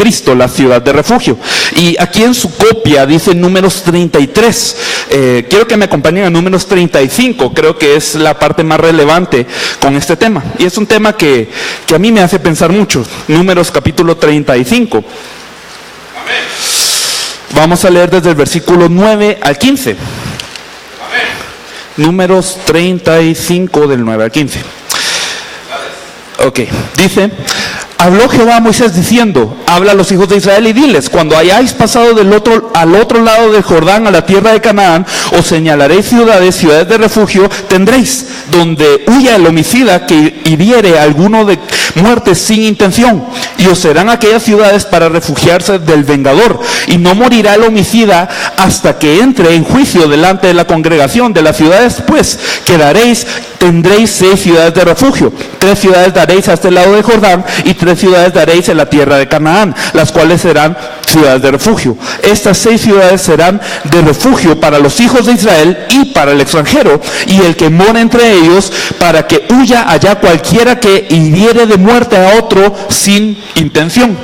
Cristo, la ciudad de refugio. Y aquí en su copia dice Números 33. Quiero que me acompañen a Números 35, creo que es la parte más relevante con este tema. Y es un tema que a mí me hace pensar mucho. Números capítulo 35. Amén. Vamos a leer desde el versículo 9 al 15. Amén. Números 35 del 9 al 15. Ok, dice: habló Jehová a Moisés diciendo: habla a los hijos de Israel y diles: cuando hayáis pasado al otro lado del Jordán, a la tierra de Canaán, os señalaréis ciudades de refugio tendréis, donde huya el homicida que hiriere a alguno de muerte sin intención, y os serán aquellas ciudades para refugiarse del vengador, y no morirá el homicida hasta que entre en juicio delante de la congregación de las ciudades, pues tendréis 6 ciudades de refugio, 3 ciudades daréis a este lado del Jordán, y 3 ciudades daréis en la tierra de Canaán, las cuales serán ciudades de refugio. Estas 6 ciudades serán de refugio para los hijos de Israel y para el extranjero, y el que mora entre ellos, para que huya allá cualquiera que hiriere de muerte a otro sin intención.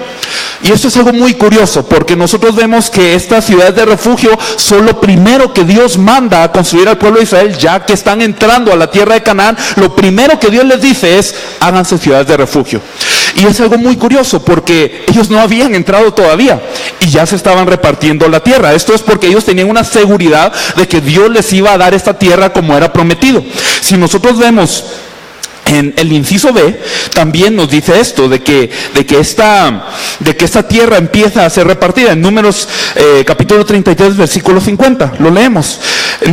Y esto es algo muy curioso, porque nosotros vemos que estas ciudades de refugio son lo primero que Dios manda a construir al pueblo de Israel, ya que están entrando a la tierra de Canaán. Lo primero que Dios les dice es: háganse ciudades de refugio. Y es algo muy curioso, porque ellos no habían entrado todavía y ya se estaban repartiendo la tierra. Esto es porque ellos tenían una seguridad de que Dios les iba a dar esta tierra como era prometido. Si nosotros vemos en el inciso B, también nos dice esto, de que esta tierra empieza a ser repartida. En Números capítulo 33, versículo 50, lo leemos. En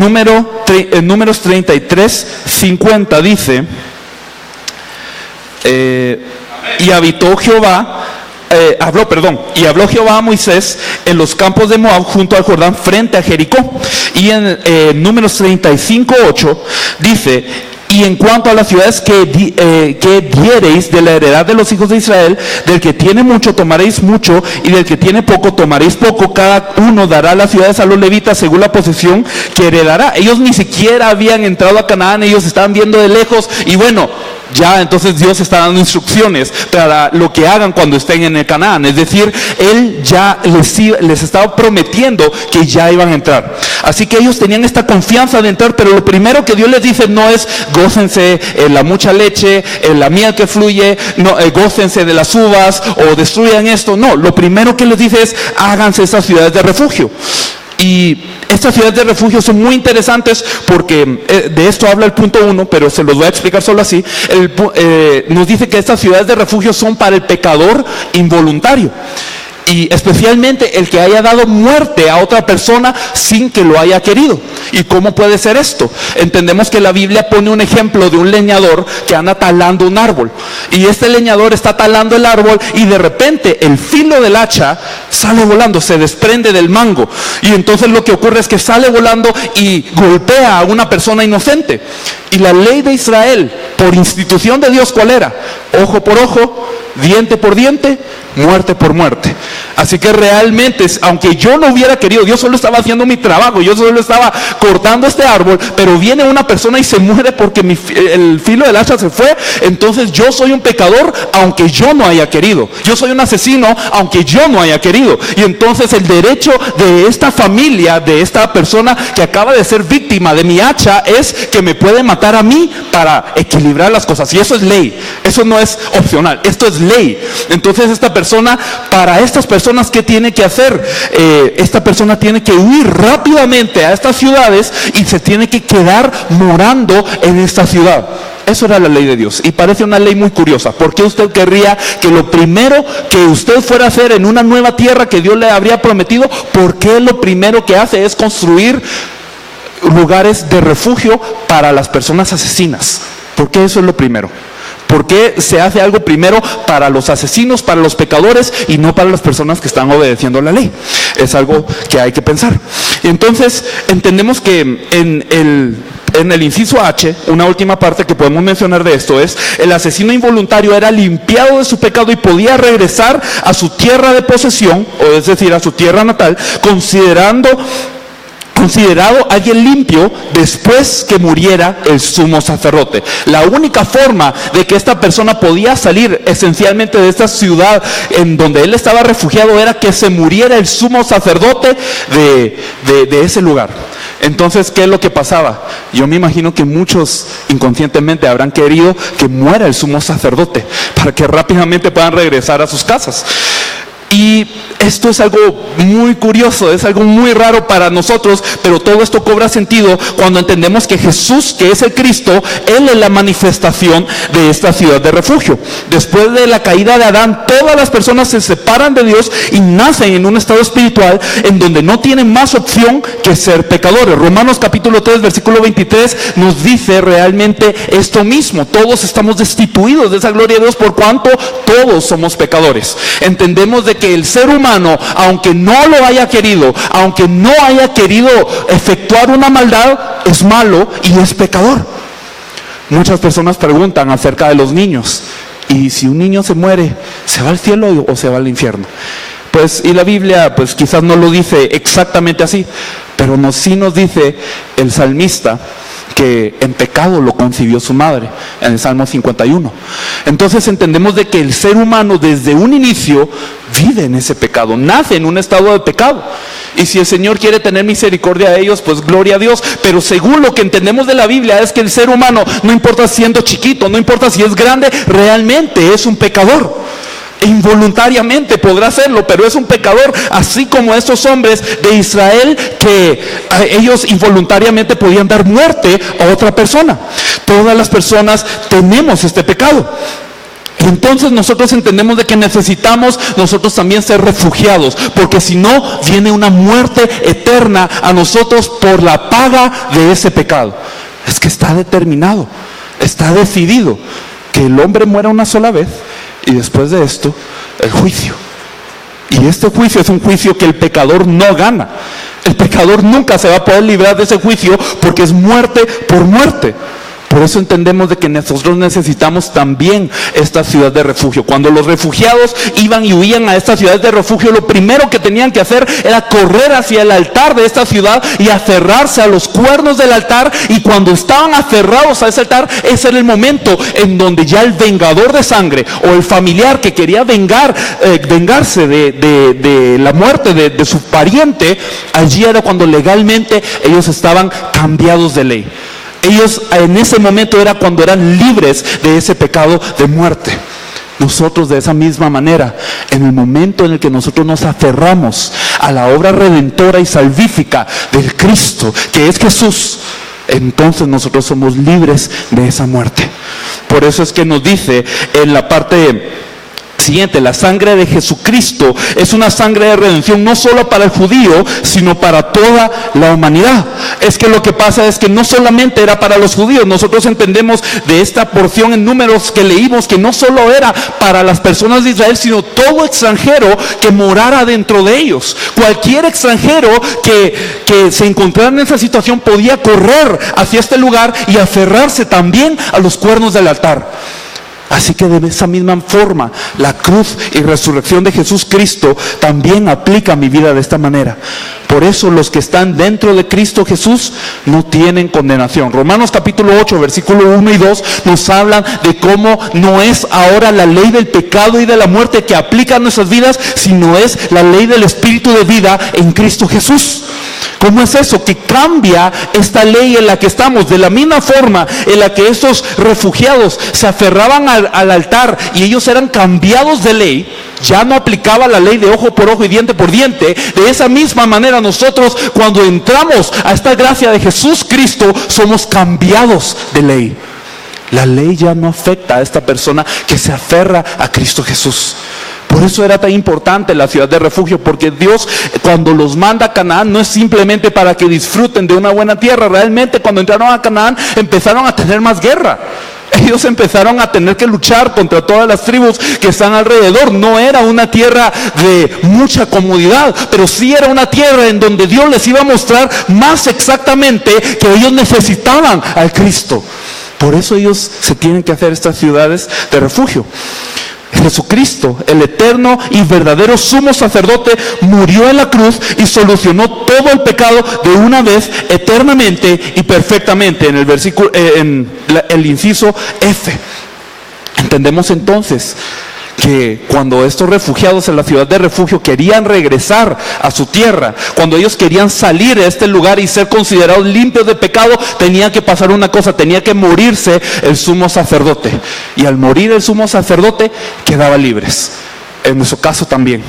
Números 33, 50 dice: y habló Jehová a Moisés en los campos de Moab junto al Jordán frente a Jericó. Y en Números 35, 8 dice: y en cuanto a las ciudades que diereis de la heredad de los hijos de Israel, del que tiene mucho tomaréis mucho, y del que tiene poco tomaréis poco. Cada uno dará las ciudades a los levitas según la posesión que heredará. Ellos ni siquiera habían entrado a Canaán, ellos estaban viendo de lejos, y bueno, ya entonces Dios está dando instrucciones para lo que hagan cuando estén en el Canaán. Es decir, Él ya les estaba prometiendo que ya iban a entrar. Así que ellos tenían esta confianza de entrar, pero lo primero que Dios les dice no es: gócense en la mucha leche, en la miel que fluye, no, gócense de las uvas o destruyan esto. No, lo primero que les dice es: háganse esas ciudades de refugio. Y estas ciudades de refugio son muy interesantes porque de esto habla el punto 1, pero se los voy a explicar solo así. Nos dice que estas ciudades de refugio son para el pecador involuntario, y especialmente el que haya dado muerte a otra persona sin que lo haya querido. ¿Y cómo puede ser esto? Entendemos que la Biblia pone un ejemplo de un leñador que anda talando un árbol, y este leñador está talando el árbol y de repente el filo del hacha sale volando, se desprende del mango, y entonces lo que ocurre es que sale volando y golpea a una persona inocente. Y la ley de Israel, por institución de Dios, ¿cuál era? Ojo por ojo, diente por diente, muerte por muerte. Así que realmente, aunque yo no hubiera querido, yo solo estaba haciendo mi trabajo, yo solo estaba cortando este árbol, pero viene una persona y se muere porque el filo del hacha se fue. Entonces yo soy un pecador aunque yo no haya querido, yo soy un asesino aunque yo no haya querido. Y entonces el derecho de esta familia, de esta persona que acaba de ser víctima de mi hacha, es que me puede matar a mí para equilibrar las cosas. Y eso es ley, eso no es opcional, esto es ley. Entonces esta persona, para estas personas, ¿qué tiene que hacer? Esta persona tiene que huir rápidamente a estas ciudades y se tiene que quedar morando en esta ciudad. Eso era la ley de Dios, y parece una ley muy curiosa. ¿Por qué usted querría que lo primero que usted fuera a hacer en una nueva tierra que Dios le habría prometido, por qué lo primero que hace es construir lugares de refugio para las personas asesinas? ¿Por qué eso es lo primero? ¿Por qué se hace algo primero para los asesinos, para los pecadores, y no para las personas que están obedeciendo la ley? Es algo que hay que pensar. Y entonces entendemos que en el inciso H, una última parte que podemos mencionar de esto es: el asesino involuntario era limpiado de su pecado y podía regresar a su tierra de posesión, o es decir, a su tierra natal, considerando considerado alguien limpio después que muriera el sumo sacerdote. La única forma de que esta persona podía salir esencialmente de esta ciudad en donde él estaba refugiado era que se muriera el sumo sacerdote de ese lugar. Entonces, ¿qué es lo que pasaba? Yo me imagino que muchos inconscientemente habrán querido que muera el sumo sacerdote para que rápidamente puedan regresar a sus casas. Y esto es algo muy curioso, es algo muy raro para nosotros, pero todo esto cobra sentido cuando entendemos que Jesús, que es el Cristo, Él es la manifestación de esta ciudad de refugio. Después de la caída de Adán, todas las personas se separan de Dios y nacen en un estado espiritual en donde no tienen más opción que ser pecadores. Romanos capítulo 3, versículo 23 nos dice realmente esto mismo. Todos estamos destituidos de esa gloria de Dios por cuanto todos somos pecadores. Entendemos de que el ser humano, aunque no lo haya querido, aunque no haya querido efectuar una maldad, es malo y es pecador. Muchas personas preguntan acerca de los niños, y si un niño se muere, ¿se va al cielo o se va al infierno? Pues, y la Biblia pues quizás no lo dice exactamente así, pero sí nos dice el salmista que en pecado lo concibió su madre, en el Salmo 51. Entonces entendemos de que el ser humano desde un inicio vive en ese pecado, nace en un estado de pecado. Y si el Señor quiere tener misericordia de ellos, pues gloria a Dios. Pero según lo que entendemos de la Biblia es que el ser humano, no importa siendo chiquito, no importa si es grande, realmente es un pecador. Involuntariamente podrá hacerlo, pero es un pecador, así como estos hombres de Israel que ellos involuntariamente podían dar muerte a otra persona. Todas las personas tenemos este pecado. Entonces nosotros entendemos de que necesitamos nosotros también ser refugiados, porque si no viene una muerte eterna a nosotros por la paga de ese pecado. Es que está determinado, está decidido que el hombre muera una sola vez. Y después de esto, el juicio. Y este juicio es un juicio que el pecador no gana. El pecador nunca se va a poder librar de ese juicio porque es muerte por muerte. Por eso entendemos de que nosotros necesitamos también esta ciudad de refugio. Cuando los refugiados iban y huían a estas ciudades de refugio, lo primero que tenían que hacer era correr hacia el altar de esta ciudad y aferrarse a los cuernos del altar. Y cuando estaban aferrados a ese altar, ese era el momento en donde ya el vengador de sangre o el familiar que quería vengarse de la muerte de su pariente, allí era cuando legalmente ellos estaban cambiados de ley. Ellos en ese momento era cuando eran libres de ese pecado de muerte. Nosotros de esa misma manera, en el momento en el que nosotros nos aferramos a la obra redentora y salvífica del Cristo, que es Jesús, entonces nosotros somos libres de esa muerte. Por eso es que nos dice en la parte siguiente, la sangre de Jesucristo es una sangre de redención no solo para el judío, sino para toda la humanidad. Es que lo que pasa es que no solamente era para los judíos. Nosotros entendemos de esta porción en Números que leímos que no solo era para las personas de Israel, sino todo extranjero que morara dentro de ellos. Cualquier extranjero que se encontrara en esa situación podía correr hacia este lugar y aferrarse también a los cuernos del altar. Así que de esa misma forma, la cruz y resurrección de Jesús Cristo también aplica a mi vida de esta manera. Por eso los que están dentro de Cristo Jesús no tienen condenación. Romanos capítulo 8, versículo 1 y 2 nos hablan de cómo no es ahora la ley del pecado y de la muerte que aplica a nuestras vidas, sino es la ley del Espíritu de vida en Cristo Jesús. ¿Cómo es eso? Que cambia esta ley en la que estamos, de la misma forma en la que estos refugiados se aferraban al altar y ellos eran cambiados de ley. Ya no aplicaba la ley de ojo por ojo y diente por diente. De esa misma manera nosotros, cuando entramos a esta gracia de Jesús Cristo, somos cambiados de ley. La ley ya no afecta a esta persona que se aferra a Cristo Jesús. Por eso era tan importante la ciudad de refugio, porque Dios cuando los manda a Canaán no es simplemente para que disfruten de una buena tierra. Realmente cuando entraron a Canaán empezaron a tener más guerra. Ellos empezaron a tener que luchar contra todas las tribus que están alrededor. No era una tierra de mucha comodidad, pero sí era una tierra en donde Dios les iba a mostrar más exactamente que ellos necesitaban al Cristo. Por eso ellos se tienen que hacer estas ciudades de refugio. Jesucristo, el eterno y verdadero sumo sacerdote, murió en la cruz y solucionó todo el pecado de una vez, eternamente y perfectamente. En el versículo, el inciso F. Entendemos entonces que cuando estos refugiados en la ciudad de refugio querían regresar a su tierra, cuando ellos querían salir de este lugar y ser considerados limpios de pecado, tenía que pasar una cosa: tenía que morirse el sumo sacerdote. Y al morir el sumo sacerdote, quedaban libres. En nuestro caso también,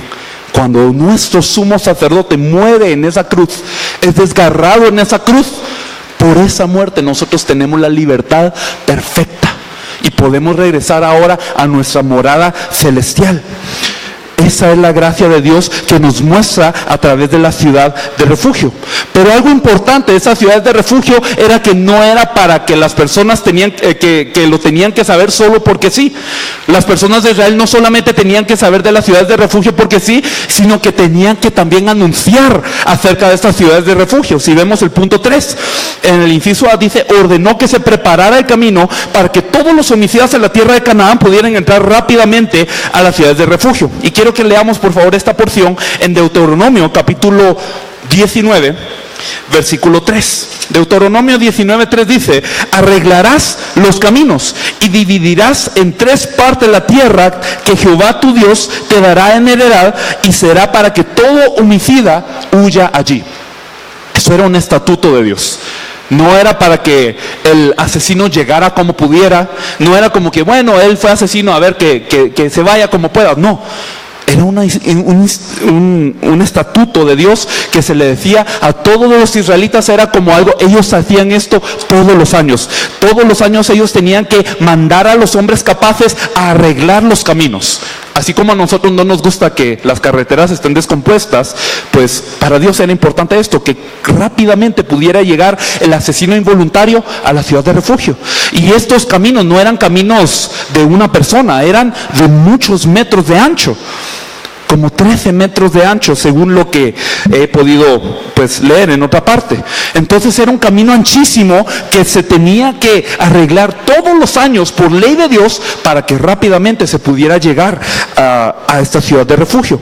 cuando nuestro sumo sacerdote muere en esa cruz, es desgarrado en esa cruz, por esa muerte nosotros tenemos la libertad perfecta y podemos regresar ahora a nuestra morada celestial. Esa es la gracia de Dios que nos muestra a través de la ciudad de refugio. Pero algo importante de esa ciudad de refugio era que no era para que las personas tenían que lo tenían que saber solo porque sí. Las personas de Israel no solamente tenían que saber de las ciudades de refugio porque sí, sino que tenían que también anunciar acerca de estas ciudades de refugio. Si vemos el punto 3, en el inciso A dice: ordenó que se preparara el camino para que todos los homicidas en la tierra de Canaán pudieran entrar rápidamente a las ciudades de refugio. Y quiero que leamos por favor esta porción en Deuteronomio capítulo 19, versículo 3. Deuteronomio 19:3 dice: arreglarás los caminos y dividirás en 3 partes la tierra que Jehová tu Dios te dará en heredad, y será para que todo homicida huya allí. Eso era un estatuto de Dios. No era para que el asesino llegara como pudiera. No era como que, bueno, él fue asesino, a ver que se vaya como pueda. No. Era un estatuto de Dios que se le decía a todos los israelitas. Era como algo, ellos hacían esto todos los años. Todos los años ellos tenían que mandar a los hombres capaces a arreglar los caminos. Así como a nosotros no nos gusta que las carreteras estén descompuestas, pues para Dios era importante esto, que rápidamente pudiera llegar el asesino involuntario a la ciudad de refugio. Y estos caminos no eran caminos de una persona, eran de muchos metros de ancho. Como 13 metros de ancho, según lo que he podido leer en otra parte. Entonces era un camino anchísimo que se tenía que arreglar todos los años por ley de Dios para que rápidamente se pudiera llegar a esta ciudad de refugio.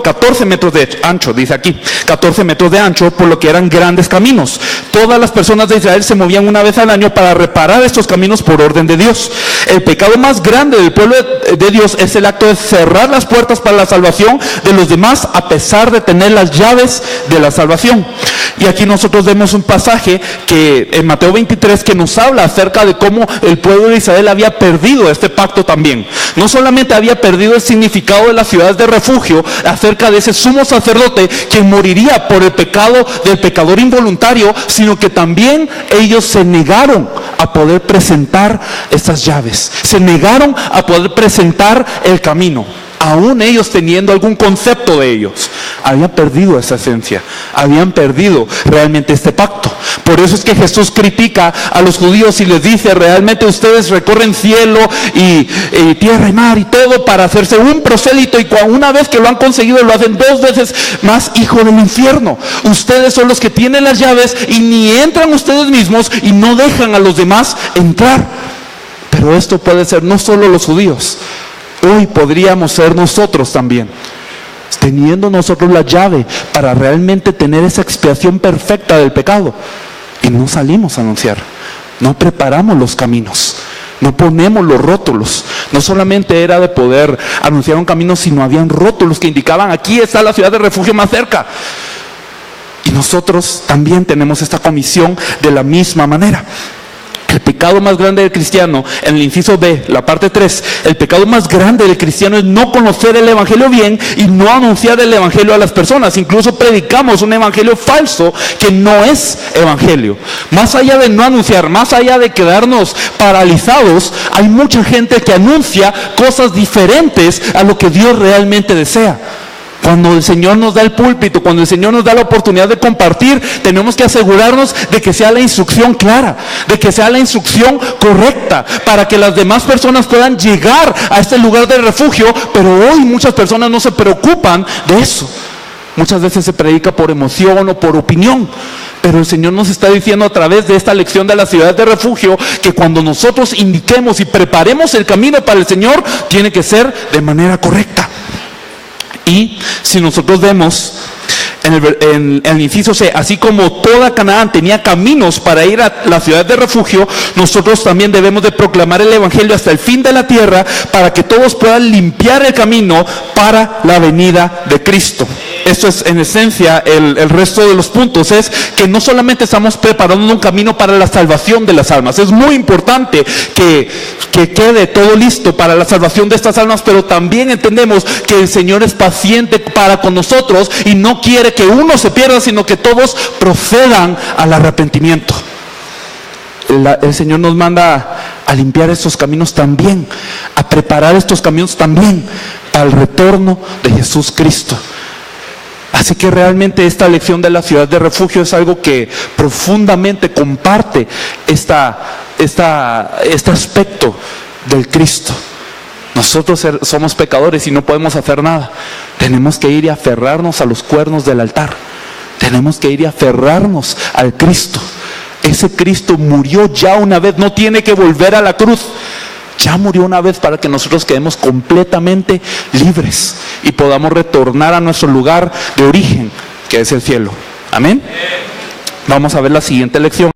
14 metros de ancho, dice aquí. 14 metros de ancho, por lo que eran grandes caminos. Todas las personas de Israel se movían una vez al año para reparar estos caminos por orden de Dios. El pecado más grande del pueblo de Dios es el acto de cerrar las puertas para la salvación de los demás, a pesar de tener las llaves de la salvación. Y aquí nosotros vemos un pasaje que en Mateo 23 que nos habla acerca de cómo el pueblo de Israel había perdido este pacto también. No solamente había perdido el significado de las ciudades de refugio, acerca de ese sumo sacerdote que moriría por el pecado del pecador involuntario, sino que también ellos se negaron a poder presentar estas llaves, se negaron a poder presentar el camino. Aún ellos teniendo algún concepto de ellos, habían perdido esa esencia, habían perdido realmente este pacto. Por eso es que Jesús critica a los judíos y les dice: realmente ustedes recorren cielo y tierra y mar y todo para hacerse un prosélito, y una vez que lo han conseguido lo hacen 2 veces más hijo del infierno. Ustedes son los que tienen las llaves y ni entran ustedes mismos y no dejan a los demás entrar. Pero esto puede ser no solo los judíos. Hoy podríamos ser nosotros también, teniendo nosotros la llave para realmente tener esa expiación perfecta del pecado. Y no salimos a anunciar, no preparamos los caminos, no ponemos los rótulos. No solamente era de poder anunciar un camino, sino habían rótulos que indicaban: aquí está la ciudad de refugio más cerca. Y nosotros también tenemos esta comisión de la misma manera. El pecado más grande del cristiano, en el inciso B, la parte 3, el pecado más grande del cristiano es no conocer el evangelio bien y no anunciar el evangelio a las personas. Incluso predicamos un evangelio falso que no es evangelio. Más allá de no anunciar, más allá de quedarnos paralizados, hay mucha gente que anuncia cosas diferentes a lo que Dios realmente desea. Cuando el Señor nos da el púlpito, cuando el Señor nos da la oportunidad de compartir, tenemos que asegurarnos de que sea la instrucción clara, de que sea la instrucción correcta, para que las demás personas puedan llegar a este lugar de refugio. Pero hoy muchas personas no se preocupan de eso. Muchas veces se predica por emoción o por opinión, pero el Señor nos está diciendo a través de esta lección de la ciudad de refugio que cuando nosotros indiquemos y preparemos el camino para el Señor, tiene que ser de manera correcta. Y si nosotros vemos en el inciso C, así como toda Canaán tenía caminos para ir a la ciudad de refugio, nosotros también debemos de proclamar el evangelio hasta el fin de la tierra para que todos puedan limpiar el camino para la venida de Cristo. Esto es en esencia el resto de los puntos, es que no solamente estamos preparando un camino para la salvación de las almas, es muy importante que quede todo listo para la salvación de estas almas, pero también entendemos que el Señor es paciente para con nosotros y no quiere que uno se pierda, sino que todos procedan al arrepentimiento. El Señor nos manda a limpiar estos caminos también, a preparar estos caminos también para el retorno de Jesús Cristo. Así que realmente esta lección de la ciudad de refugio es algo que profundamente comparte este aspecto del Cristo. Nosotros somos pecadores y no podemos hacer nada. Tenemos que ir y aferrarnos a los cuernos del altar. Tenemos que ir y aferrarnos al Cristo. Ese Cristo murió ya una vez, no tiene que volver a la cruz. Ya murió una vez para que nosotros quedemos completamente libres y podamos retornar a nuestro lugar de origen, que es el cielo. Amén. Vamos a ver la siguiente lección.